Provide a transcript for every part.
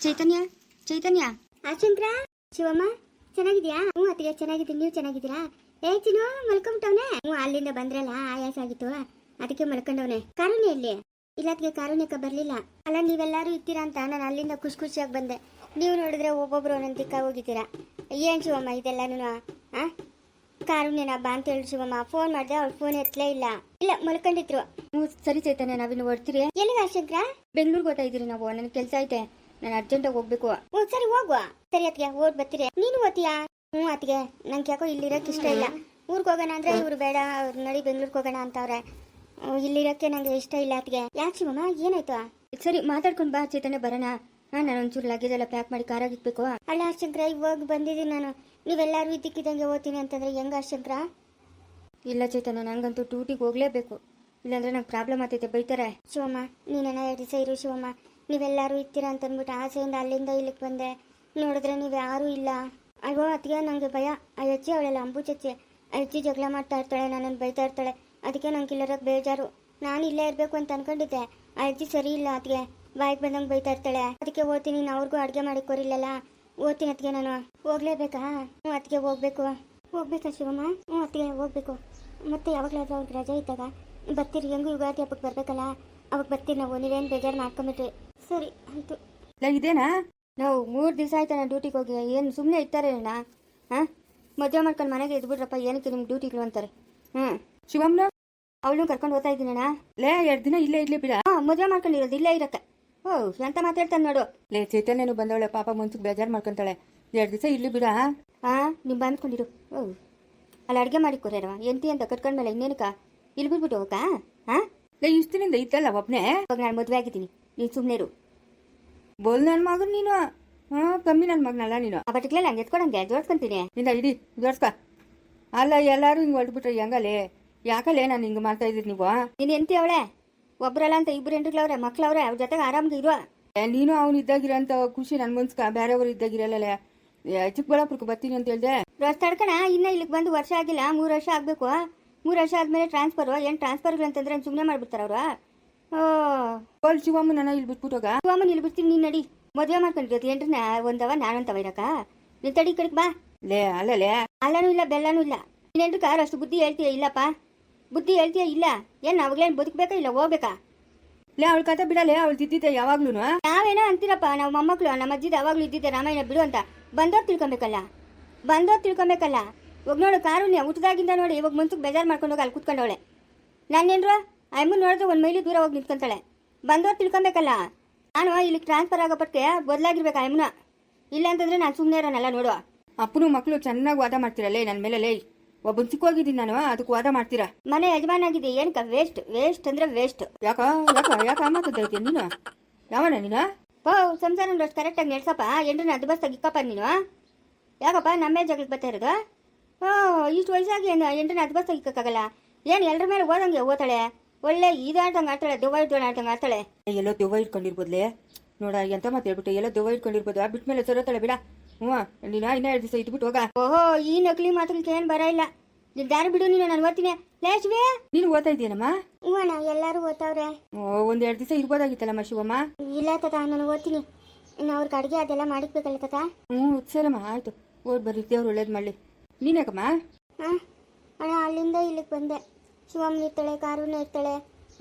ಚೈತನ್ಯ ಚೈತನ್ಯ ಆಶಂಕ್ರ ಶಿವಮ್ಮ ಚೆನ್ನಾಗಿದ್ಯಾ? ಹ್ಞೂ ಅತ್ತಿಗೆ ಚೆನ್ನಾಗಿದ್ದೀನಿ. ನೀವು ಚೆನ್ನಾಗಿದ್ದೀರಾ? ಚಿನ್ನು ಮಲ್ಕೊಂಬಿಟ್ಟವನೆ. ಹ್ಞೂ ಅಲ್ಲಿಂದ ಬಂದ್ರಲ್ಲ ಆಯಾಸ ಆಗಿತ್ತು, ಅದಕ್ಕೆ ಮಲ್ಕೊಂಡವನೆ. ಕಾರುಣ್ಯ ಎಲ್ಲಿ? ಇಲ್ಲತ್ತಿಗೆ ಕಾರುಣ್ಯಕ್ಕೆ ಬರಲಿಲ್ಲ. ಅಲ್ಲ ನೀವೆಲ್ಲರೂ ಇರ್ತೀರಾ ಅಂತ ನಾನು ಅಲ್ಲಿಂದ ಖುಷಿಯಾಗಿ ಬಂದೆ. ನೀವು ನೋಡಿದ್ರೆ ಒಬ್ಬೊಬ್ರು ಒಂದೊಂದು ದಿಕ್ಕ ಹೋಗಿದ್ದೀರಾ. ಏನು ಶಿವಮ್ಮ ಇದೆಲ್ಲನೂ? ಕಾರುಣ್ಯನ ಬಾ ಅಂತ ಹೇಳಿ ಶಿವಮ್ಮ ಫೋನ್ ಮಾಡಿದೆ, ಅವ್ಳು ಫೋನ್ ಎತ್ತಲೇ ಇಲ್ಲ. ಇಲ್ಲ ಮಲ್ಕೊಂಡಿದ್ರು. ಹ್ಞೂ ಸರಿ ಚೈತನ್ಯ, ನಾವಿನ್ನು ಹೊಡ್ತೀರಿ. ಎಲ್ಲಿಗೆ ಆಶಂಕ್ರ? ಬೆಂಗ್ಳೂರ್ಗೆ ಹೋಗ್ತಾ ಇದ್ದೀರಿ ನಾವು. ನನಗೆ ಕೆಲಸ ಐತೆ, ನಾನು ಅರ್ಜೆಂಟಾಗಿ ಹೋಗ್ಬೇಕು. ಹ್ಞೂ ಸರಿ ಹೋಗುವ. ಸರಿ ಅತ್ತಿಗೆ ಓಡ್ ಬರ್ತೀರಿ. ನೀನು ಓದ್ತೀಯಾ? ಹ್ಞೂ ಅತ್ತಿಗೆ ನಂಗೆ ಯಾಕೋ ಇಲ್ಲಿರೋಕೆ ಇಷ್ಟ ಇಲ್ಲ. ಊರಿಗೆ ಹೋಗೋಣ ಅಂದ್ರೆ ಇವ್ರು ಬೇಡ, ಅವ್ರು ನಡಿ ಬೆಂಗ್ಳೂರಿಗೆ ಹೋಗೋಣ ಅಂತವ್ರೆ. ಇಲ್ಲಿರೋಕ್ಕೆ ನಂಗೆ ಇಷ್ಟ ಇಲ್ಲ ಅತ್ತಿಗೆ. ಯಾಕೆ ಶಿವಮ್ಮ ಏನಾಯ್ತು? ಸರಿ ಮಾತಾಡ್ಕೊಂಡು ಬಾ ಚೈತನ್ಯ, ಬರೋಣ. ನಾನು ಒಂಚೂರು ಲಗೇಜ್ ಎಲ್ಲ ಪ್ಯಾಕ್ ಮಾಡಿ ಕಾರಾಗಿ ಇಕ್ಬೇಕು. ಅಲ್ಲ ಆಶಂಕ್ರ ಇವಾಗ ಬಂದಿದ್ದೀನಿ ನಾನು. ನೀವೆಲ್ಲರೂ ಇದ್ದಕ್ಕಿದ್ದಂಗೆ ಓದ್ತೀನಿ ಅಂತಂದ್ರೆ ಹೆಂಗ ಆಶಂಕ್ರ? ಇಲ್ಲ ಚೈತನ್ಯ, ನಂಗಂತೂ ಡ್ಯೂಟಿಗೆ ಹೋಗ್ಲೇಬೇಕು, ಇಲ್ಲಾಂದ್ರೆ ನಂಗೆ ಪ್ರಾಬ್ಲಮ್ ಆಗ್ತೈತೆ, ಬೈತಾರೆ. ಶಿವಮ್ಮ ನೀನೇನ 2 ದಿವಸ ಇರು ಶಿವಮ್ಮ. ನೀವೆಲ್ಲರೂ ಇರ್ತೀರಾ ಅಂತ ಅಂದ್ಬಿಟ್ಟು ಆಸೆಯಿಂದ ಅಲ್ಲಿಂದ ಇಲ್ಲಿಗೆ ಬಂದೆ. ನೋಡಿದ್ರೆ ನೀವು ಯಾರೂ ಇಲ್ಲ. ಅಯ್ಯೋ ಅತ್ತಿಗೆ ನನಗೆ ಭಯ. ಆ ಅಜ್ಜಿ ಅವಳೆಲ್ಲ ಅಂಬು ಚಚ್ಚಿ, ಆ ಅಜ್ಜಿ ಜಗಳ ಮಾಡ್ತಾ ಇರ್ತಾಳೆ, ನನ್ನನ್ನು ಬೈತಾ ಇರ್ತಾಳೆ. ಅದಕ್ಕೆ ನಂಗೆ ಇಲ್ಲರಕ್ಕೆ ಬೇಜಾರು. ನಾನು ಇಲ್ಲೇ ಇರಬೇಕು ಅಂತ ಅನ್ಕೊಂಡಿದ್ದೆ. ಆ ಅಜ್ಜಿ ಸರಿ ಇಲ್ಲ ಅತ್ತಿಗೆ, ಬಾಯಿಗೆ ಬಂದಂಗೆ ಬೈತಾ ಇರ್ತಾಳೆ. ಅದಕ್ಕೆ ಓದ್ತೀನಿ. ನೀನು ಅವ್ರಿಗೂ ಅಡುಗೆ ಮಾಡಿ ಕೊರಿಲ್ಲಲ್ಲ, ಓದ್ತೀನಿ ಅತ್ತಿಗೆ. ನಾನು ಹೋಗ್ಲೇಬೇಕಾ? ಹ್ಞೂ ಅತ್ತಿಗೆ ಹೋಗ್ಬೇಕಾ ಶಿವಮ್ಮ? ಹ್ಞೂ ಅತ್ತಿಗೆ ಹೋಗ್ಬೇಕು. ಮತ್ತೆ ಯಾವಾಗಲಾದ್ರೂ ಅವ್ರಿಗೆ ರಜೆ ಇದ್ದಾಗ ಬರ್ತೀರಿ. ಹೆಂಗೂ ಯುಗಾದಿ ಹಬ್ಬಕ್ಕೆ ಬರ್ಬೇಕಲ್ಲ, ಅವಾಗ ಬರ್ತೀರಿ ನಾವು. ನೀವೇನು ಬೇಜಾರು ಮಾಡ್ಕೊಂಬಿಟ್ರಿ. ಸರಿ ಆಯಿತು. ಇದೇನಾ? ನಾವು 3 ದಿವಸ ಆಯ್ತಾ ನಾನು ಡ್ಯೂಟಿಗೆ ಹೋಗಿ. ಏನು ಸುಮ್ಮನೆ ಇರ್ತಾರೆ ಅಣ್ಣ? ಮದುವೆ ಮಾಡ್ಕೊಂಡು ಮನೆಗೆ ಇದ್ಬಿಟ್ರಪ್ಪ, ಏನಕ್ಕೆ ನಿಮ್ಗೆ ಡ್ಯೂಟಿಗಳು ಅಂತಾರೆ. ಶಿವಮ್ನ ಅವಳು ಕರ್ಕೊಂಡು ಹೋಗ್ತಾ ಇದ್ದೀನಿ ಅಣ್ಣ. 2 ದಿನ ಇಲ್ಲೇ ಇರ್ಲಿ ಬಿಡ. ಮದುವೆ ಮಾಡ್ಕೊಂಡಿರೋದು ಇಲ್ಲೇ ಇರಕ್ಕೆ. ಎಂತ ಮಾತಾಡ್ತಾನೆ ನೋಡು. ಚೈತನ್ಯನು ಬಂದವಳೆ ಪಾಪ, ಮನ್ಸಿಗೆ ಬೇಜಾರು ಮಾಡ್ಕೊಂತಾಳೆ. 2 ದಿವಸ ಇರ್ಲಿ ಬಿಡ. ನೀವು ಬಂದ್ಕೊಂಡಿರು. ಅಲ್ಲಿ ಅಡುಗೆ ಮಾಡಿ ಕೊರ್ಯಾರವ ಎಂತಿ ಅಂತ ಕಟ್ಕೊಂಡ್ಮೇಲೆ ಇನ್ನೇನಕ್ಕ ಇಲ್ಲಿ ಬಿಟ್ಬಿಟ್ಟು ಹೋಗಕ್ಕ? ಇಷ್ಟಿನಿಂದ ಇತ್ತಲ್ಲ ಒಬ್ನೇ. ಇವಾಗ ನಾನು ಮದುವೆ ಆಗಿದ್ದೀನಿ, ನೀನು ಸುಮ್ಮನೆ ಇರು. ಬೋಲ್ ನನ್ನ ಮಗನ್ ನೀನು. ಕಮ್ಮಿ ನನ್ನ ಮಗನಲ್ಲ ನೀನು. ಆ ಬಟ್ಟೆಗಳೆಲ್ಲ ನಾನು ಎತ್ಕೊಡಂಗೆ ಜೋಡ್ಸ್ಕೊಂತೀನಿ. ಇಲ್ಲ ಇಡಿ ಜೋಡ್ಸ್ಕ. ಅಲ್ಲ ಎಲ್ಲರೂ ಹಿಂಗೆ ಹೊಡ್ಬಿಟ್ರೆ ಹೆಂಗಲ್ಲೇ? ಯಾಕಲ್ಲೇ ನಾನು ಹಿಂಗೆ ಮಾಡ್ತಾ ಇದ್ದೀರಿ ನೀವು? ನೀನು ಎಂತಿ ಅವಳೆ? ಒಬ್ರಲ್ಲ ಅಂತ 2 ಹೆಂಡ್ರಗಳವ್ರೆ, ಮಕ್ಳವ್ರೆ, ಅವ್ರ ಜೊತೆಗೆ ಆರಾಮ್ಗೆ ಇರುವ. ನೀನು ಅವ್ನು ಇದ್ದಾಗಿರೋಂಥ ಖುಷಿ ನನ್ನ ಮನ್ಸ್ಕ. ಬೇರೆಯವರು ಇದ್ದಾಗಿರಲ್ಲ. ಚಿಕ್ಕಬಳ್ಳಾಪುರಕ್ಕೆ ಬರ್ತೀನಿ ಅಂತ ಹೇಳ್ದೆ. ರಸ್ತೆ ತಡ್ಕಣ. ಇನ್ನ ಇಲ್ಲಿಗೆ ಬಂದು ವರ್ಷ ಆಗಿಲ್ಲ, 3 ವರ್ಷ ಆಗಬೇಕು. 3 ವರ್ಷ ಆದಮೇಲೆ ಟ್ರಾನ್ಸ್ಫರು. ಏನು ಟ್ರಾನ್ಸ್ಫರ್ಗಳು ಅಂತಂದ್ರೆ ಸುಮ್ಮನೆ ಮಾಡಿಬಿಡ್ತಾರೆ ಅವರು. ಬೋಲ್ ಶಿವಮ್ಮ ನನ್ನ ಇಲ್ಲಿ ಬಿಟ್ಬಿಟ್ಟೋಗ. ಶಿವಮ್ಮನ ಇಲ್ಲಿ ಬಿಡ್ತೀನಿ, ನೀನು ನಡಿ. ಮದುವೆ ಮಾಡ್ಕೊಂಡಿರೋದು ಎಂಟ್ರನ್ನ ಒಂದವ ನಾನಂತವ ಇರಕ್ಕ. ನೀನು ತಡಿ ಕಡೆಗೆ ಬಾ. ಅಲ್ಲೇ ಅಲ್ಲನೂ ಇಲ್ಲ ಬೆಲ್ಲನೂ ಇಲ್ಲ. ನೀನು ಎಂಟ್ರಕ್ಕ ಅಷ್ಟು ಬುದ್ಧಿ ಹೇಳ್ತೀಯ ಇಲ್ಲಪ್ಪ? ಬುದ್ಧಿ ಹೇಳ್ತೀಯ ಇಲ್ಲ? ಏನು ಅವಾಗಲೇನು ಬದುಕಬೇಕಾ ಇಲ್ಲ ಹೋಗ್ಬೇಕಾ? ಅವಳ ಕತೆ ಬಿಡಲೇ. ಅವಳು ತಿದ್ದಿದ್ದೆ ಯಾವಾಗ್ಲೂ. ನಾವೇನೋ ಅಂತೀರಪ್ಪ, ನಾವು ಮೊಮ್ಮಕ್ಕಳು. ನಮ್ಮ ಅಜ್ಜಿದ ಯಾವಾಗಲೂ ಇದ್ದಿದ್ದೆ ರಾಮಾಯಣ ಬಿಡು ಅಂತ. ಬಂದೋರು ತಿಳ್ಕೊಬೇಕಲ್ಲ. ಇವಾಗ ನೋಡು ಕಾರುಣ್ಯ ಹುಟ್ಟದಾಗಿಂದ ನೋಡಿ ಇವಾಗ ಮನ್ಸಿಗೆ ಬೇಜಾರು ಮಾಡ್ಕೊಂಡು ಹೋಗಿ ಅಲ್ಲಿ ಕೂತ್ಕೊಂಡವಳೆ. ನಾನೇನ್ರು ಅಮ್ಮನ ನೋಡಿದ್ರೆ 1 ಮೈಲಿ ದೂರ ಹೋಗಿ ನಿಂತ್ಕೊಂತಾಳೆ. ಬಂದೋರು ತಿಳ್ಕೊಬೇಕಲ್ಲ. ನಾನು ಇಲ್ಲಿ ಟ್ರಾನ್ಸ್ಫರ್ ಆಗೋಪಟ್ಟಿಗೆ ಬದಲಾಗಿರ್ಬೇಕು ಅಮ್ಮನ. ಇಲ್ಲ ಅಂತಂದ್ರೆ ನಾನು ಸುಮ್ಮನೆ ಇರೋನಲ್ಲ. ನೋಡು ಅಪ್ಪನು ಮಕ್ಕಳು ಚೆನ್ನಾಗಿ ವಾದ ಮಾಡ್ತಿರಲ್ಲೇ ನನ್ನ ಮೇಲೆ. ಲೇ ಒಬ್ಬನ್ ಚಿಕ್ಕೋಗಿದ್ದೀನಿ ನಾನು, ಅದಕ್ಕೆ ವಾದ ಮಾಡ್ತೀರಾ? ಮನೆ ಯಜಮಾನ ಆಗಿದೆ ಏನಕ್ಕ? ವೇಸ್ಟ್ ಅಂದ್ರೆ ವೇಸ್ಟ್. ಯಾಕ ಮಾತಾಡ್ತಾ ನೀನು? ಯಾವನ ನೀನು? ಸಂಸಾರ ಅಷ್ಟು ಕರೆಕ್ಟಾಗಿ ನೆಡ್ಸಪ್ಪ. ಎಂಟ್ರನ್ನ ಅದು ಬಸ್ ತೆಗಿಕ್ಕಪ್ಪ ನೀನು. ಯಾಕಪ್ಪ ನಮ್ಮೇ ಜಗಳಕ್ಕೆ ಬರ್ತಾ ಇರೋದು? ಇಷ್ಟು ವಯಸ್ಸಾಗಿ ಎಂಟ್ರನ್ನ ಅದು ಬಸ್ ತೆಗಿಕ್ಕಾಗಲ್ಲ. ಏನು ಎಲ್ಲರ ಮೇಲೆ ಓದಂಗೆ ಓದ್ತಾಳೆ. ಒಳ್ಳೆ ಇದಾಡ್ದಂಗೆ ಆಡ್ತಾಳೆ, ದೆವ್ವ ಆಡ್ದಂಗೆ ಆಡ್ತಾಳೆ. ಎಲ್ಲೋ ದೆವ್ವ ಇಟ್ಕೊಂಡಿರ್ಬೋದ್ಲೇ. ನೋಡ ಎಂತ ಮಾತು ಹೇಳ್ಬಿಟ್ಟು ಎಲ್ಲೋ ದೆವ್ವ ಇಟ್ಕೊಂಡಿರ್ಬೋದು. ಬಿಟ್ಮೇಲೆ ಸರೋತಾಳೆ ಬಿಡ. ನೀನು ಇನ್ನ 2 ದಿವಸ ಇದ್ಬಿಟ್ಟು ಹೋಗ. ಈ ನಕಲಿ ಮಾತುಗಳಿಗೆ ಏನು ಬರ ಇಲ್ಲ. ನೀನು ದಾರಿ ಬಿಡು, ನೀನು ನಾನು ಓದ್ತೀನಿ. ಲೇಶ್ವೇ ನೀನು ಓದ್ತಾ ಇದೀಯನಮ್ಮ? ಹ್ಞೂ ಅಣ್ಣ ಎಲ್ಲರೂ ಓದ್ತಾವ್ರೆ. 1-2 ದಿವಸ ಇರ್ಬೋದಾಗಿತ್ತಲ್ಲಮ್ಮ ಶಿವಮ್ಮ. ಇಲ್ಲ ತಾತ ನಾನು ಓದ್ತೀನಿ. ಇನ್ನು ಅವ್ರಿಗೆ ಅಡುಗೆ ಅದೆಲ್ಲ ಮಾಡಿಕ್ಬೇಕಲ್ಲ ತಾತ. ಸರಮ್ಮ ಆಯ್ತು, ಓದ್ ಬರ್ರಿ, ದೇವ್ರು ಒಳ್ಳೇದು ಮಾಡಲಿ. ನೀನ್ಯಾಕಮ್ಮ? ಅಣ್ಣ ಅಲ್ಲಿಂದ ಇಲ್ಲಿಗೆ ಬಂದೆ. ಶಿವಮ್ಮ ಇರ್ತಾಳೆ, ಕಾರುಣ್ಯ ಇರ್ತಾಳೆ,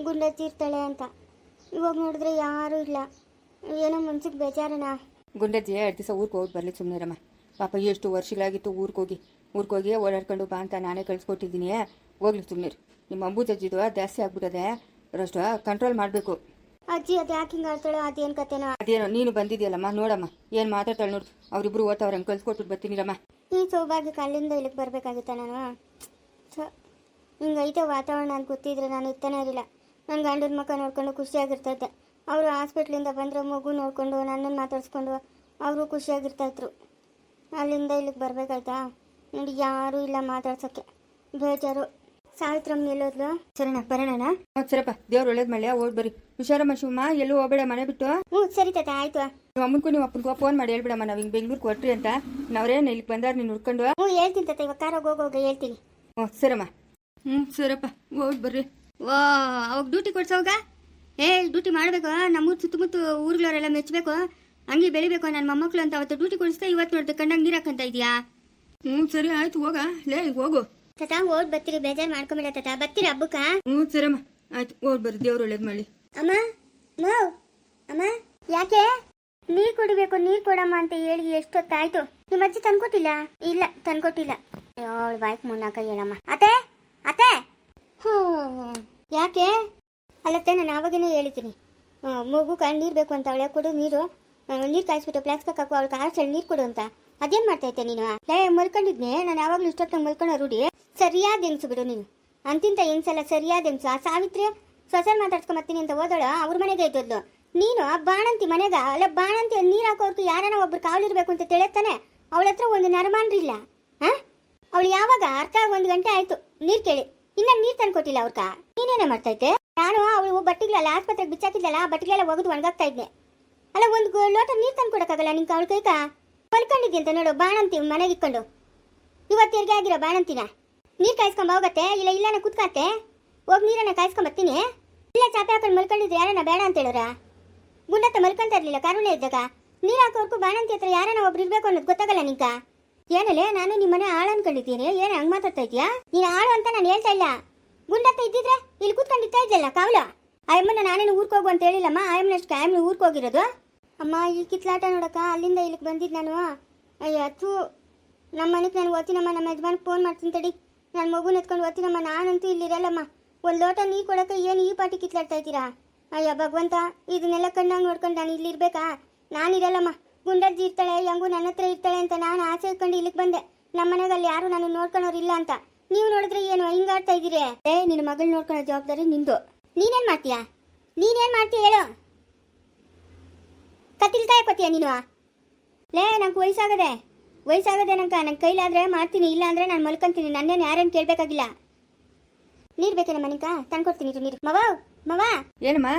ಗುಂಡಜ್ಜಿ ಇರ್ತಾಳೆ ಅಂತ. ಇವಾಗ ನೋಡಿದ್ರೆ ಯಾರೂ ಇಲ್ಲ. ಏನೋ ಮನ್ಸಿಗೆ ಬೇಜಾರಣ್ಣ. ಗುಂಡಜ್ಜಿ 2 ದಿವಸ ಊರಿಗೆ ಹೋಗಿ ಬರ್ಲಿ ಸುಮ್ಮನೆರಮ್ಮ. ಪಾಪ ಎಷ್ಟು ವರ್ಷಗಳಾಗಿತ್ತು ಊರಿಗೆ ಹೋಗಿ ಓಡಾಡ್ಕೊಂಡು ಬಾ ಅಂತ ನಾನೇ ಕಳಿಸ್ಕೊಟ್ಟಿದ್ದೀನಿ. ಹೋಗ್ಲಿ ಸುಮ್ಮನೆ. ನಿಮ್ಮ ಅಂಬುಜಜ್ಜಿದು ಜಾಸ್ತಿ ಆಗ್ಬಿಟ್ಟದೆ, ಅಷ್ಟು ಕಂಟ್ರೋಲ್ ಮಾಡಬೇಕು. ಅಜ್ಜಿ ಅದು ಯಾಕೆ ಹಿಂಗೆ ಆಡ್ತಾಳೋ ಅದೇನು ಕತೆನೋ. ಅದೇನೋ ನೀನು ಬಂದಿದ್ಯಲ್ಲಮ್ಮ, ನೋಡಮ್ಮ ಏನು ಮಾತಾಡ್ತಾಳೆ ನೋಡು. ಅವರಿಬ್ರು ಓದ್ತಾವ್ರೆ, ಹಂಗೆ ಕಳಿಸ್ಕೊಟ್ಬಿಟ್ಟು ಬರ್ತೀನಿರಮ್ಮ. ಈ ಸೌಭಾಗ್ಯಕ್ಕೆ ಅಲ್ಲಿಂದ ಇಲ್ಲಿಗೆ ಬರಬೇಕಾಗಿತ್ತ ನಾನು? ಹಿಂಗೈತೆ ವಾತಾವರಣ ಅಂತ ಗೊತ್ತಿದ್ರೆ ನಾನು ಇರ್ತಾನೆ ಇರಲಿಲ್ಲ. ನನ್ನ ಗಂಡನ ಮಕ್ಕ ನೋಡ್ಕೊಂಡು ಖುಷಿಯಾಗಿರ್ತಾಯಿದ್ದೆ. ಅವರು ಹಾಸ್ಪಿಟ್ಲಿಂದ ಬಂದರೆ ಮಗು ನೋಡಿಕೊಂಡು ನನ್ನನ್ನು ಮಾತಾಡಿಸ್ಕೊಂಡು ಅವರು ಖುಷಿಯಾಗಿರ್ತಾಯಿದ್ರು. ಅಲ್ಲಿಂದ ಇಲ್ಲಿಗೆ ಬರಬೇಕಾಯ್ತಾ? ನೋಡಿ ಯಾರೂ ಇಲ್ಲ ಮಾತಾಡ್ಸೋಕ್ಕೆ, ಬೇಜಾರು. ಸಾವಿತ್ರಮ್ಮ ಎಲ್ಲೋದ್ಲು? ಸರಣ್ಣ ಬರೋಣ. ಸರಪ್ಪ, ದೇವ್ರು ಒಳ್ಳೇದು ಮಾಡಲಿ. ಓಡ್ ಬರ್ರಿ. ಹುಷಾರಮ್ಮ ಶಿವಮ್ಮ, ಎಲ್ಲೂ ಹೋಗ್ಬೇಡ ಮನೆ ಬಿಟ್ಟು. ಸರಿ ತಾತ ಆಯ್ತು. ನಿಮ್ಮ ಅಮ್ಮನಿಗೂ ನಿಮ್ಮ ಅಪ್ಪನಿಗೂ ಫೋನ್ ಮಾಡಿ ಹೇಳ್ಬಿಡಮ್ಮ, ನಾವು ಹಿಂಗೆ ಬೆಂಗ್ಳೂರಿಗೆ ಕೊಟ್ರಿ ಅಂತ. ನಾವ್ರೇನು ಇಲ್ಲಿಗೆ ಬಂದಾರ ನೀನು ಹುಡ್ಕೊಂಡು? ಹೇಳ್ತೀನಿ ತಾತ, ಇವಾಗ ಕಾರಾಗ ಹೋಗೋಗ ಹೇಳ್ತೀನಿ. ಸರಮ್ಮ. ಸರಪ್ಪ, ಹೋಗಿ ಬರ್ರಿ. ಅವಾಗ ಡ್ಯೂಟಿ ಕೊಡ್ಸೋವಾಗ ಡ್ಯೂಟಿ ಮಾಡಬೇಕು. ನಮ್ಮೂರು ಸುತ್ತಮುತ್ತ ಊರುಗಳವರೆಲ್ಲ ಮೆಚ್ಚಬೇಕು. ಹಂಗೆ ಬೆಳಿಬೇಕು ನನ್ನ ಮೊಮ್ಮಕ್ಳು ಅಂತ ಅವತ್ತು ಡ್ಯೂಟಿ ಕೊಡಿಸ್ತಾ ಇವತ್ತು ನೋಡ್ದೆ ಕಣ್ಣಾಗ ನೀರು ಹಾಕಂತ ಇದೆಯಾ? ಹ್ಞೂ ಸರಿ ಆಯ್ತು ಹೋಗ ಲೇ ಹೋಗು. ತಾತ ಓಡ್ ಬರ್ತೀರಿ, ಬೇಜಾರು ಮಾಡ್ಕೊಂಬಿಡ ತಾತ. ಬರ್ತೀರಿ ಹಬ್ಬಕ್ಕ? ಹ್ಞೂ ಸರಮ್ಮ ಆಯ್ತು ಓಡ್ ಬರ್ರಿ, ದೇವ್ರು ಒಳ್ಳೇದು ಮಾಡಿ. ಅಮ್ಮ ಮಾವ್, ಅಮ್ಮ ಯಾಕೆ ನೀರ್ ಕುಡಿಬೇಕು ನೀರ್ ಕೊಡಮ್ಮ ಅಂತ ಹೇಳಿ ಎಷ್ಟೊತ್ತಾಯ್ತು? ನಿಮ್ಮ ಅಜ್ಜಿ ತಂದ್ಕೊಟ್ಟಿಲ್ಲ? ಇಲ್ಲ ತಂದ್ಕೊಟ್ಟಿಲ್ಲ. ಅವಳು ಬಾಯ್ಕ್ ಮುನ್ನಾಕ ಹೇಳಮ್ಮ. ಅತ್ತೆ ಅತ್ತೆ. ಯಾಕೆ? ಅಲ್ಲತ್ತೆ ನಾನು ಆವಾಗೇನೆ ಹೇಳಿದ್ದೀನಿ ಮಗುಗ ನೀರು ಬೇಕು ಅಂತ. ಅವಳೆ ಕೊಡು ನೀರು, ನೀರು ಕಾಯಿಸ್ಬಿಟ್ಟು ಫ್ಲಾಸ್ಕ್ ಹಾಕು, ಅವಳು ಕಾಯಿಸಲ್ಲಿ ನೀರು ಕೊಡು ಅಂತ. ಅದೇನ್ ಮಾಡ್ತಾ ಇದ್ದೆ ನೀನು? ಮಲ್ಕೊಂಡಿದ್ನೆ ನಾನು ಯಾವಾಗ್ಲೂ ಇಷ್ಟೊತ್ತಂಗೆ ಮಲ್ಕೊಳ್ಳೋ ರೂಢಿ. ಸರಿಯಾದ ಹೆಂಗ್ಸು ಬಿಡು ನೀನು, ಅಂತಿಂತ ಹೆಂಗ್ಸಲ್ಲ, ಸರಿಯಾದ ಹೆಂಗ್ಸು. ಆ ಸಾವಿತ್ರಿ ಸೊಸೆಲ್ ಮಾತಾಡ್ಸ್ಕೊಂಬರ್ತೀನಿ ಅಂತ ಹೋದಳು, ಅವ್ರ ಮನೆಗೆ ಇದ್ದದ್ಲು. ನೀನು ಆ ಬಾಣಂತಿ ಮನೆಗ ಅಲ್ಲ, ಬಾಣಂತಿ ನೀರು ಹಾಕೋರ್ಕು ಯಾರನ್ನ ಒಬ್ರು ಕಾವಲಿರ್ಬೇಕು ಅಂತ ತಿಳಿತಾನೆ. ಅವಳ ಹತ್ರ ಒಂದು ನರಮಾನ್ರಿಲ್ಲ. ಅವಳು ಯಾವಾಗ ಅರ್ಥ 1 ಗಂಟೆ ಆಯ್ತು ನೀರ್ ಕೇಳಿ, ಇನ್ನ ನೀರ್ ತಂದ್ಕೊಟ್ಟಿಲ್ಲ ಅವ್ರಕ. ನೀನೇನೇ ಮಾಡ್ತಾ ಇದ್ದೆ? ನಾನು ಅವಳು ಬಟ್ಟೆಗಳೆಲ್ಲ ಆಸ್ಪತ್ರೆಗೆ ಬಿಚ್ಚಾಕಿದ್ದಲ್ಲ, ಆ ಬಟ್ಟೆಗಳೆಲ್ಲ ಒಗೆದು ಒಣಗಾಕ್ತಾ ಇದ್ದೆ. ಅಲ್ಲ, ಒಂದು ಲೋಟ ನೀರ್ ತಂದ್ಕೊಡಕ್ಕಾಗಲ್ಲ ನಿಂಗೆ ಅವಳ ಕೈಕ? ಮಲ್ಕೊಂಡಿದ್ದೆ ಅಂತ ನೋಡು ಬಾಣಂತಿ ಮನೆಗೆ ಇಕ್ಕೊಂಡು. ಇವತ್ತು ಹೆರಿಗೆ ಆಗಿರೋ ಬಾಣಂತಿನ ನೀರ್ ಕಾಯಿಸ್ಕೊಂಡ್ ಹೋಗತ್ತೆ. ಇಲ್ಲ ಇಲ್ಲನ ಕುತ್ಕಾತೆ, ಹೋಗಿ ನೀರನ್ನ ಕಾಯಿಸ್ಕೊಂಬರ್ತೀನಿ. ಇಲ್ಲ ಚಾಪೆ ಹಾಕೊಂಡು ಮಲ್ಕೊಂಡಿದ್ರೆ ಯಾರನ್ನ ಬೇಡ ಅಂತ ಹೇಳೋರ? ಗುಂಡತ್ತ ಮಲ್ಕೊಂತ ಇರ್ಲಿಲ್ಲ ಕರುಣೆ ಇದ್ದಾಗ. ನೀರ್ ಹಾಕೋರ್ಕು ಬಾಣಂತಿ ಹತ್ರ ಯಾರನ್ನ ಒಬ್ರು ಇರ್ಬೇಕು ಅನ್ನೋದು ಗೊತ್ತಾಗಲ್ಲ ನಿಂಕ? ಏನಲ್ಲೇ ನಾನು ನಿಮ್ಮನೆ ಆಳು ಅನ್ಕೊಂಡಿದ್ದೀನಿ, ಏನ್ ಹಂಗ್ ಮಾತಾಡ್ತಾ ಇದೀಯಾ? ನೀನ್ ಆಳು ಅಂತ ನಾನು ಹೇಳ್ತಾ ಇಲ್ಲ. ಗುಂಡತ್ತ ಇದ್ದಿದ್ರೆ ಇಲ್ಲಿ ಕೂತ್ಕೊಂಡಿರ್ತಾ ಇದ್ದಲ್ಲ ಕಾವಲ. ಆಯಮ್ಮನ ನಾನೇನು ಊರ್ಕ್ ಹೋಗು ಅಂತ ಹೇಳಿಲ್ಲಮ್ಮ. ಆಯಮ್ಮನಷ್ಟು ಆಯಮ್ಮನ ಊರ್ಕ್ ಹೋಗಿರೋದು. ಅಮ್ಮ ಈ ಕಿತ್ಲಾಟ ನೋಡಕ್ಕ ಅಲ್ಲಿಂದ ಇಲ್ಲಿಗೆ ಬಂದಿದ್ದು ನಾನು. ಅಯ್ಯ ಥೂ, ನಮ್ಮ ಮನೆಗೆ ನಾನು ಓದ್ತೀನಮ್ಮ. ನಮ್ಮ ಯಜಮಾನ್ ಫೋನ್ ಮಾಡ್ತೀನಿ ತಡಿ, ನಾನು ಮಗುನ ಎತ್ಕೊಂಡು ಓದ್ತೀನಮ್ಮ. ನಾನಂತೂ ಇಲ್ಲಿರಲ್ಲಮ್ಮ. ಒಂದು ಲೋಟ ನೀರು ಕೊಡೋಕೆ ಏನು ಈ ಪಾಟಿ ಕಿತ್ಲಾಡ್ತಾ ಇದ್ದೀರಾ? ಅಯ್ಯ ಭಗವಂತ, ಇದನ್ನೆಲ್ಲ ಕಣ್ಣಾಗ ನೋಡ್ಕೊಂಡು ನಾನು ಇಲ್ಲಿ ಇರ್ಬೇಕಾ? ನಾನಿರಲ್ಲಮ್ಮ. ಗುಂಡಜ್ಜಿ ಇರ್ತಾಳೆ, ಹೆಂಗೂ ನನ್ನ ಹತ್ರ ಇರ್ತಾಳೆ ಅಂತ ನಾನು ಆಸೆ ಇಟ್ಕೊಂಡು ಇಲ್ಲಿಗೆ ಬಂದೆ. ನಮ್ಮ ಮನೆಗೆ ಅಲ್ಲಿ ಯಾರು ನಾನು ನೋಡ್ಕೊಳೋರಿಲ್ಲ ಅಂತ. ನೀವು ನೋಡಿದ್ರೆ ಏನು ಹಿಂಗಾಡ್ತಾ ಇದ್ದೀರಿ? ನಿನ್ನ ಮಗಳು ನೋಡ್ಕೊಳ್ಳೋ ಜವಾಬ್ದಾರಿ ನಿಂದು. ನೀನೇನು ಮಾಡ್ತೀಯಾ? ನೀನೇನು ಮಾಡ್ತೀಯ ಹೇಳು? ಕತ್ತಿಲ್ಕಾಯ ಕೊತ್ತೀಯ ನೀನು? ನಂಗೆ ವಯಸ್ಸಾಗದೆ ನಂಗೆ ಕೈಲಾದ್ರೆ ಮಾಡ್ತೀನಿ, ಇಲ್ಲ ಅಂದ್ರೆ ನಾನು ಮಲ್ಕೊಂತೀನಿ. ನನ್ನೇನು ಯಾರೇನು ಕೇಳಬೇಕಾಗಿಲ್ಲ. ನೀರು ಬೇಕೇನ ಮನಿಕ? ತಂದ್ಕೊಡ್ತೀನಿ ನೀರು. ಮವ ಏನಮ್ಮ?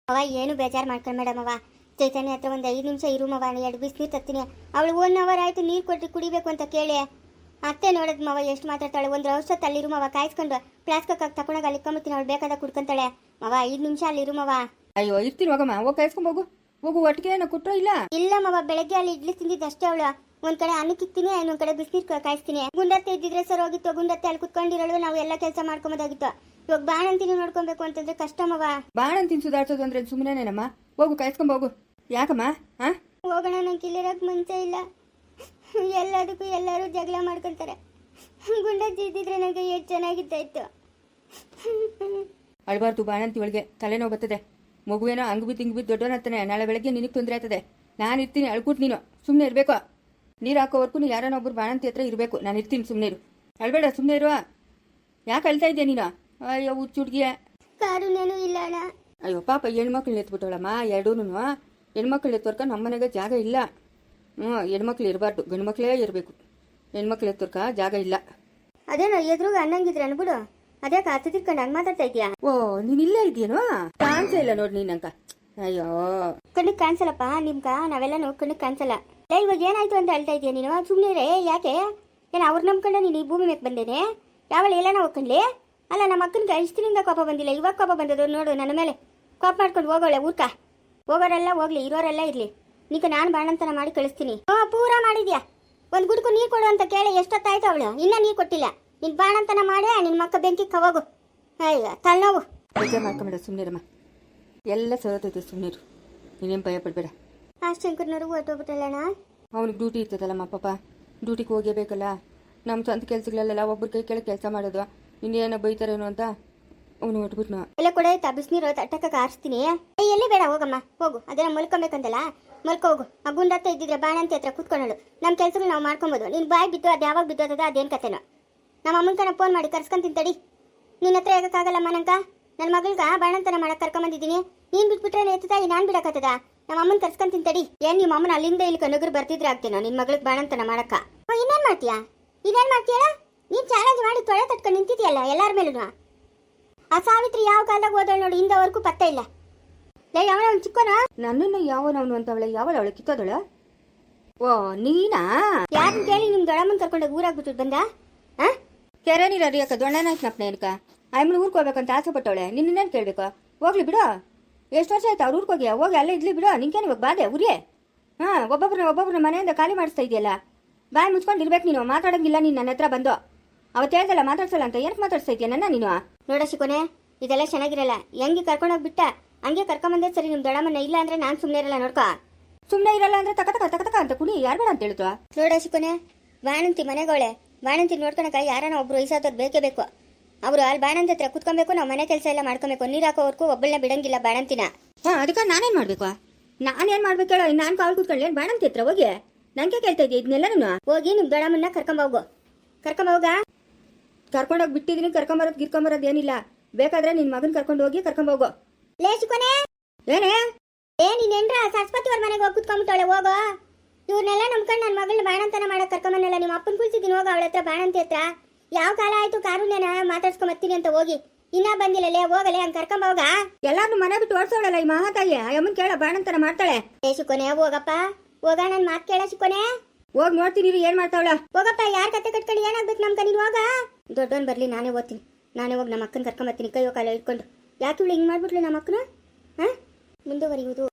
ಮವ ಏನು ಬೇಜಾರು ಮಾಡ್ಕೊಂಡು ಮೇಡಮ್. ಮವ ಚೈತನ್ಯ ಹತ್ರ ಒಂದು 5 ನಿಮಿಷ ಇರು ಮವ, 2 ಬಿಸಿನೀರು ತರ್ತೀನಿ. ಅವಳು 1 ಅವರ್ ಆಯ್ತು ನೀರು ಕೊಟ್ಟು ಕುಡಿಬೇಕು ಅಂತ ಕೇಳಿ. ಅತ್ತೆ ನೋಡದ್ ಮವ ಎಷ್ಟು ಮಾತಾಡ್ತಾಳೆ. 1 ವರ್ಷ ಅಲ್ಲಿರು ಮವ, ಕಾಯಿಸ್ಕೊಂಡು ಫ್ಲಾಸ್ಕ್ ತಕೊಂಡಾಗ ಅಲ್ಲಿ ಇಕ್ಕೊಂಬತ್ತೀನಿ. ಅವಳು ಬೇಕಾದಾಗ ಕುಡ್ಕೊಂತಾಳೆ ಮವ. 5 ನಿಮಿಷ ಅಲ್ಲಿರು ಮವ. ಅಯ್ಯೋ ಇರ್ತೀನಿ ಹೋಗಮ್ಮ, ಹೋಗಿ ಕಾಯಿಸ್ಕೊಂಬೋಗು. ಹೋಗು, ಒಟ್ಟಿಗೆ ಏನೋ ಕೊಟ್ಟರು ಇಲ್ಲ? ಇಲ್ಲ ಮವ, ಬೆಳಗ್ಗೆ ಅಲ್ಲಿ ಇಡ್ಲಿ ತಿಂದಿದ್ದು ಅಷ್ಟೇ. ಅವಳು ಒಂದ್ ಕಡೆ ಅನ್ನಕ್ಕೆ ಇಕ್ತೀನಿ, ಇನ್ನೊಂದ್ ಕಡೆ ಬಿಸಿನೀರು ಕಾಯಿಸ್ತೀನಿ. ಗುಂಡತ್ತೆ ಇದ್ದಿದ್ರೆ ಸರ್ ಹೋಗಿತ್ತು. ಗುಂಡತ್ತೆ ಅಲ್ಲಿ ಕುತ್ಕೊಂಡಿರೋಳು, ನಾವು ಎಲ್ಲ ಕೆಲಸ ಮಾಡ್ಕೊಂಬೋದಾಗಿತ್ತು. ಇವಾಗ ಬಾಣಂತಿನ ನೋಡ್ಕೊಬೇಕು ಅಂತಂದ್ರೆ ಕಷ್ಟ ಮವ. ಬಾಣಂತಿನ ಸುಧಾರಿಸೋದು ಅಂದ್ರೆ ಸುಮ್ಮನೆನೇನಮ್ಮ? ಹೋಗು ಕಾಯಿಸ್ಕೊಂಬೋಗು. ಯಾಕಮ್ಮ? ಹೋಗೋಣ, ನಂಗೆ ಇಲ್ಲಿರಕ್ಕೆ ಮುಂಚೆ ಇಲ್ಲ. ಎಲ್ಲದಕ್ಕೂ ಎಲ್ಲರೂ ಜಗಳ ಮಾಡ್ಕೊಂತಾರೆ. ಗುಂಡಜ್ಜಿ ಇದ್ದಿದ್ರೆ ನನಗೆ ಎಷ್ಟು ಚೆನ್ನಾಗಿತ್ತ ಇತ್ತು. ಅಳಬಾರ್ದು, ಬಾಣಂತಿ ಒಳಗೆ ತಲೆನೋವು ಬರ್ತದೆ. ಮಗುವೇನೋ ಹಂಗ್ ಬಿದ್ದು ದೊಡ್ಡವನಂತಾನೆ. ನಾಳೆ ಬೆಳಗ್ಗೆ ನಿನಗೆ ತೊಂದರೆ ಆಗ್ತದೆ. ನಾನು ಇರ್ತೀನಿ, ಅಳ್ಕೊಟ್ಟು ನೀನು ಸುಮ್ಮನೆ ಇರಬೇಕು. ನೀರು ಹಾಕೋವರೆಗೂ ಯಾರನ್ನ ಒಬ್ರು ಬಾಣಂತಿ ಹತ್ರ ಇರಬೇಕು. ನಾನು ಇರ್ತೀನಿ, ಸುಮ್ಮನೆ ಇರು. ಅಳ್ಬೇಡ, ಸುಮ್ಮನೆ ಇರುವ. ಯಾಕೆ ಅಳ್ತಾ ಇದ್ದೆ ನೀನು? ಅಯ್ಯೋ ಹುಚ್ಚು ಹುಡುಗಿಯ. ಕಾರುನೇನು ಇಲ್ಲ ಅಣ್ಣ. ಅಯ್ಯೋ ಪಾಪ, ಹೆಣ್ಮಕ್ಳನ್ನ ಎತ್ಬಿಟ್ಟವಳಮ್ಮ ಎರಡೂ. ಹೆಣ್ಮಕ್ಳು ಎತ್ತೋರ್ಕ ನಮ್ಮ ಮನೆಗೆ ಜಾಗ ಇಲ್ಲ. ಹೆಣ್ಮಕ್ಳು ಇರಬಾರ್ದು, ಗಂಡು ಮಕ್ಕಳೇ ಇರಬೇಕು. ಹೆಣ್ಮಕ್ಳು ಎತ್ತೋರ್ಕ ಜಾಗ ಇಲ್ಲ. ಅದೇನೋ ಎದುರುಗ ಅನ್ನಂಗಿದ್ರೆ ಅನ್ಬಿಡು. ಅದೇ ಕಾತು ತಿರ್ಕೊಂಡು ಹಂಗೆ ಮಾತಾಡ್ತಾ ಇದೀಯಾ? ಓ, ನೀನ್ ಇಲ್ಲೇ ಇದೆಯೇನೋ? ಕಾಣಿಸೇ ಇಲ್ಲ ನೋಡಿ ನೀನಂಕ. ಅಯ್ಯೋ, ಕಣ್ಣಿಗೆ ಕಾಣಿಸಲ್ಲಪ್ಪ ನಿಮ್ಗ. ನಾವೆಲ್ಲ ಕಣ್ಣಿಗೆ ಕಾಣಿಸಲ್ಲ. ಇವಾಗ ಏನಾಯ್ತು ಅಂತ ಹೇಳ್ತಾ ಇದೀಯ ನೀನು? ಸುಮ್ಮನೆ ಯಾಕೆ? ಏನು ಅವ್ರು ನಂಬ್ಕೊಂಡ ನೀನು ಈ ಭೂಮಿ ಮೇಲೆ ಬಂದೇನೆ? ಯಾವಳು ಎಲ್ಲನ ಹೋಗ್ಕೊಂಡ್ಲಿ? ಅಲ್ಲ, ನಮ್ಮ ಅಕ್ಕನಿಗೆ ಇಷ್ಟಿನಿಂದ ಕೋಪ ಬಂದಿಲ್ಲ, ಇವಾಗ ಕೋಪ ಬಂದದ್ದು ನೋಡು ನನ್ನ ಮೇಲೆ. ಕೋಪ ಮಾಡ್ಕೊಂಡು ಹೋಗೋಳೆ ಊರ್ಕ. ಹೋಗೋರೆಲ್ಲ ಹೋಗ್ಲಿ, ಇರೋರೆಲ್ಲ ಇರ್ಲಿ. ನೀಕ ನಾನು ಬಾಣಂತನ ಮಾಡಿ ಕಳಿಸ್ತೀನಿ. ಪೂರಾ ಮಾಡಿದ್ಯಾ. ಒಂದು ಗುಡ್ಕು ನೀರು ಕೊಡು ಅಂತ ಕೇಳಿ ಎಷ್ಟೊತ್ತಾಯ್ತು ಅವಳು ಇನ್ನೂ ನೀರು ಕೊಟ್ಟಿಲ್ಲ. ನಿನ್ ಬಾಣಂತನ ಮಾಡಿ ನಿನ್ನ ಮಕ್ಕ ಬೆಂಕಿ ಕವಾಗು. ಅಯ್ಯ ತಲೆನೋವು. ಬೇಜಾರು ಮಾಡ್ಕೊಂಬೇಡ, ಸುಮ್ಮನಿರಮ್ಮ. ಎಲ್ಲ ಸರೋತೈತೆ, ಸುಮ್ಮನಿರು. ನೀನೇನು ಭಯ ಪಡಬೇಡ. ಆ ಶಂಕರ್ನವ್ರು ಹೊರಟೋಗ್ಬಿಟ್ಟಲ್ಲಣ್ಣ. ಅವ್ನಿಗೆ ಡ್ಯೂಟಿ ಇರ್ತದಲ್ಲಮ್ಮ ಪಾಪ, ಡ್ಯೂಟಿಗೆ ಹೋಗಬೇಕಲ್ಲ. ನಮ್ಮ ಸ್ವಂತ ಕೆಲಸಗಳಲ್ಲೆಲ್ಲ ಒಬ್ಬರ ಕೈ ಕೆಳಗೆ ಕೆಲಸ ಮಾಡೋದು. ಇನ್ನೇನೋ ಬೈತಾರೇನೋ ಅಂತ ಅವನು ಹೊಟ್ಬಿಟ್ನ. ಎಲ್ಲ ಕೊಡಾಯ್ತಾ ಬಿಸಿನೀರು ತಟ್ಟಕ್ಕೆ ಆರಿಸ್ತೀನಿ. ಎಲ್ಲಿ ಬೇಡ, ಹೋಗಮ್ಮ ಹೋಗು. ಅದೇನ ಮಲ್ಕೊಬೇಕಂತಲ್ಲ, ಮಲ್ಕೋ ಹೋಗು. ಆ ಗುಂಡತ್ತ ಇದ್ದಿದ್ರೆ ಬಾಣಂತಿ ಹತ್ರ ಕೂತ್ಕೊಳ್ಳೋಳು. ನಮ್ಮ ಕೆಲಸಗಳು ನಾವು ಮಾಡ್ಕೊಬೋದು. ನೀನು ಬಾಯಿ ಬಿದ್ದು ಅದು ಯಾವಾಗ ಬಿದ್ದೋದ ಅದೇನು ಕತೆನೋ. ನಮ್ಮ ಅಮ್ಮನ ಫೋನ್ ಮಾಡಿ ಕರ್ಸ್ಕೊಂತೀನಿ ತಡಿ. ನಿನ್ನ ಹತ್ರ ಹೇಗಕ್ಕಾಗಲ್ಲಮ್ಮ ನಂಕ. ನನ್ನ ಮಗಳ್ಗ ಬಾಣಂತನ ಮಾಡಕ್ಕೆ ಕರ್ಕೊಂಬಂದಿದ್ದೀನಿ. ನೀನು ಬಿಟ್ಬಿಟ್ರೆ ಎತ್ತಾಗಿ ನಾನು ಬಿಡಕತ್ತದ. ನಮ್ಮ ಅಮ್ಮನ ಕರ್ಸ್ಕೊಂತೀನಿ ತಡಿ. ಏನು ನಿಮ್ಮ ಅಮ್ಮನ ಅಲ್ಲಿಂದ ಇಲ್ಲಿ ಕನಗರು ಬರ್ತಿದ್ರೆ ಆಗ್ತೇನೋ ನಿನ್ನ ಮಗಳಿಗೆ ಬಾಣಂತನ ಮಾಡಕ್ಕ? ಇನ್ನೇನು ಮಾಡ್ತೀಯಾ? ನೀನು ಚಾಲೆಂಜ್ ಮಾಡಿ ತೊಳೆ ತಟ್ಕೊಂಡು ನಿಂತಿದ್ಯಲ್ಲ ಎಲ್ಲಾರ ಮೇಲೂ. ಆ ಸಾವಿತ್ರಿ ಯಾವ ಕಾಲದಾಗ ಹೋದಳು ನೋಡಿ, ಇಂದವರೆಗೂ ಪತ್ತೆ ಇಲ್ಲ. ಯಾವಳ ಅವ್ನು ಚಿಕ್ಕನ? ನನ್ನನ್ನು ಯಾವನವನು ಅಂತವಳೆ? ಅವಳೆ ಕಿತ್ತೋದಳ? ಓ ನೀನಾ? ಯಾರನ್ನ ಕೇಳಿ ನಿಮ್ ದೊಡ್ಡಮ್ಮನ ಕರ್ಕೊಂಡೋಗಿ ಊರಾಗ್ಬಿಟ್ಟು ಬಂದ? ಕೆರೆ ನೀರು ಅರಿಯಕ್ಕ ದೊಣ್ಣನಾಯ್ತನಪ್ಪ ಏನಕ? ಆಯಮ್ಮನ ಊರ್ಗೆ ಹೋಗ್ಬೇಕಂತ ಆಸೆ ಪಟ್ಟವಳೆ. ನಿನ್ನೇನು ಕೇಳಬೇಕು? ಹೋಗ್ಲಿ ಬಿಡು. ಎಷ್ಟು ವರ್ಷ ಆಯ್ತು ಅವ್ರು ಊರ್ಗೆ ಹೋಗಿ ಅಲ್ಲೇ ಇಡ್ಲಿ ಬಿಡು. ನಿನ್ಕೇನು ಇವಾಗ ಬಾದೆ ಉರಿಯೇ? ಹಾಂ ಒಬ್ಬೊಬ್ರನ್ನ ಮನೆಯಿಂದ ಖಾಲಿ ಮಾಡಿಸ್ತಾ ಇದೆಯಲ್ಲ. ಬಾಯಿ ಮುಚ್ಕೊಂಡು ಇರ್ಬೇಕು ನೀನು, ಮಾತಾಡೋಂಗಿಲ್ಲ ನೀನು ನನ್ನ ಹತ್ರ ಬಂದು. ಅವತ್ತು ಹೇಳ್ದಲ್ಲ ಮಾತಾಡ್ಸಲ್ಲ ಅಂತ, ಏನಕ್ಕೆ ಮಾತಾಡ್ಸ್ತಾ ಇದೆಯಾ ನನ್ನ ನೀನು? ನೋಡ ಶಿಕೋನೆ, ಇದೆಲ್ಲ ಚೆನ್ನಾಗಿರಲ್ಲ. ಹೆಂಗೆ ಕರ್ಕೊಂಡೋಗಿ ಬಿಟ್ಟ ಹಂಗೆ ಕರ್ಕೊಂಬಂದೆ ಸರಿ ನಿಮ್ಮ ದೊಡ್ಡಮ್ಮನ. ಇಲ್ಲ ಅಂದ್ರೆ ನಾನು ಸುಮ್ಮನೆ ಇರಲ್ಲ. ನೋಡ್ಕೊ, ಸುಮ್ಮನೆ ಇರಲ್ಲ ಅಂದ್ರೆ ತಕ ಅಂತ ಕುಣಿ, ಯಾರು ಬೇಡ ಅಂತ ಹೇಳಿದ್ವಾ? ನೋಡ ಶಿಕೋನೆ, ಬಾಣಂತಿ ಮನೆಗೋಳೆ. ಬಾಣಂತಿ ನೋಡ್ಕೊಳಕ ಯಾರನ್ನ ಒಬ್ರು ವಯಸ್ಸಾದವ್ರು ಬೇಕೇ ಬೇಕು. ಅವರು ಅಲ್ಲಿ ಬಾಣಂತಿ ಹತ್ರ ಕುತ್ಕೊಬೇಕು, ನಾವು ಮನೆ ಕೆಲಸ ಎಲ್ಲ ಮಾಡ್ಕೊಬೇಕು. ನೀರು ಹಾಕೋವರೆಗೂ ಒಬ್ಬಳನ್ನ ಬಿಡಂಗಿಲ್ಲ ಬಾಣಂತಿನ. ಹಾಂ, ಅದಕ್ಕೆ ನಾನೇನು ಮಾಡಬೇಕು? ನಾನೇನು ಮಾಡ್ಬೇಕು ಹೇಳೋ? ನಾನು ಕಾಲ್ ಕೂತ್ಕೊಂಡು ಏನು ಬಾಣಂತಿ ಹತ್ರ ಹೋಗಿ ನನಗೆ ಕೇಳ್ತಾ ಇದೆಯಾ ಇದನ್ನೆಲ್ಲನೂ? ಹೋಗಿ ನಿಮ್ಮ ದೊಡ್ಡಮ್ಮನ್ನ ಕರ್ಕೊಂಬೋಗು. ಕರ್ಕೊಂಡೋಗಿ ಬಿಟ್ಟಿದ್ದೀನಿ. ಗಿರ್ಕೊಂಬರೋದು ಏನಿಲ್ಲ. ಬೇಕಾದ್ರೆ ನಿನ್ನ ಮಗನ ಕರ್ಕೊಂಡು ಹೋಗಿ ಕರ್ಕೊಂಬೋಗು. ಲೇ ಶಿಕೋನೆ, ಏನೇ ನೀನ್ ಏನ್ರ ಸರಸ್ವತಿ ಅವ್ರ ಮನೆಗೆ ಹೋಗಿ ಕುತ್ಕೊಂಡ್ಬಿಟ್ಟವಳೆ. ಹೋಗೋ, ಇವ್ರನ್ನೆಲ್ಲ ನಂಬ್ಕೊಂಡು ನನ್ನ ಮಗಳನ್ನ ಬಾಣಂತನ ಮಾಡಕ್ ಕರ್ಕೊಂಬನ್ನಲ್ಲ. ನಿಮ್ಮ ಅಪ್ಪನ ಕುಳ್ಸಿದ್ದೀನಿ, ಹೋಗ ಅವಳ ಹತ್ರ ಬಾಣಂತಿ ಹತ್ರ. ಯಾವ ಕಾಲ ಆಯ್ತು ಕಾರುಣ್ಯನ ಮಾತಾಡ್ಸ್ಕೊಂಬರ್ತೀನಿ ಅಂತ ಹೋಗಿ ಇನ್ನ ಬಂದಿಲ್ಲಲೇ. ಹೋಗಲೇ, ಹಂಗೆ ಕರ್ಕೊಂಬೋಗ. ಎಲ್ಲಾರನ್ನು ಮನೆ ಬಿಟ್ಟು ಓಡಿಸೋಳಲ್ಲ ಈ ಮಹಾತಾಯಿ. ಅಮ್ಮನ್ ಕೇಳ ಬಾಣಂತನ ಮಾಡ್ತಾಳೆ. ಏ ಶಿಕೋನೆ, ಹೋಗಪ್ಪ ಹೋಗ, ನನ್ನ ಮಾತು ಕೇಳ ಶಿಕೋನೆ. ಹೋಗಿ ನೋಡ್ತೀನಿ ಏನ್ ಮಾಡ್ತಾವಳ. ಹೋಗಪ್ಪ, ಯಾರ್ ಕತೆ ಕಟ್ಕೊಂಡು ಏನಾಗ್ಬೇಕು ನಮ್ಕ. ನೀನು ಹೋಗ. ದೊಡ್ಡವನ್ ಬರ್ಲಿ, ನಾನೇ ಓದ್ತೀನಿ. ನಾನೇ ಹೋಗಿ ನಮ್ಮ ಅಕ್ಕನ ಕರ್ಕೊಂಬರ್ತೀನಿ ಕೈಯೋ ಕಾಲ ಇಟ್ಕೊಂಡು. ಯಾಕೆ ಇವಳು ಹಿಂಗೆ ಮಾಡ್ಬಿಟ್ಲು ನಮ್ಮ ಅಕ್ಕನ? ಹಾಂ, ಮುಂದುವರಿಯುವುದು.